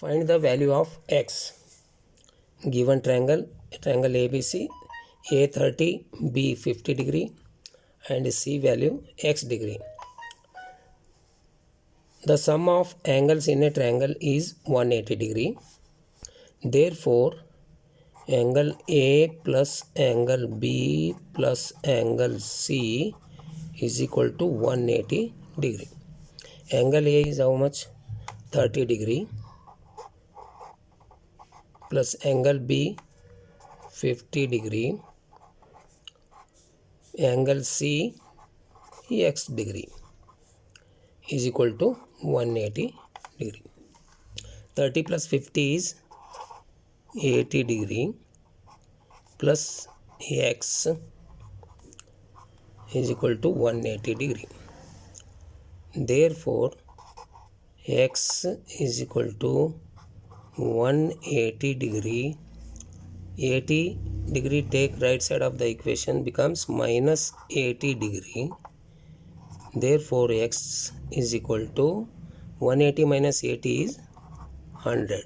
Find the value of x. Given triangle ABC, A 30, B 50 degree and C value x degree. The sum of angles in a triangle is 180 degree. Therefore, angle A plus angle B plus angle C is equal to 180 degree. Angle A is how much? 30 degree plus angle B 50 degree, angle C x degree is equal to 180 degree. 30 plus 50 is 80 degree plus x is equal to 180 degree. Therefore, x is equal to 180 degree. 80 degree take right side of the equation becomes minus 80 degree. Therefore, x is equal to 180 minus 80 is 100.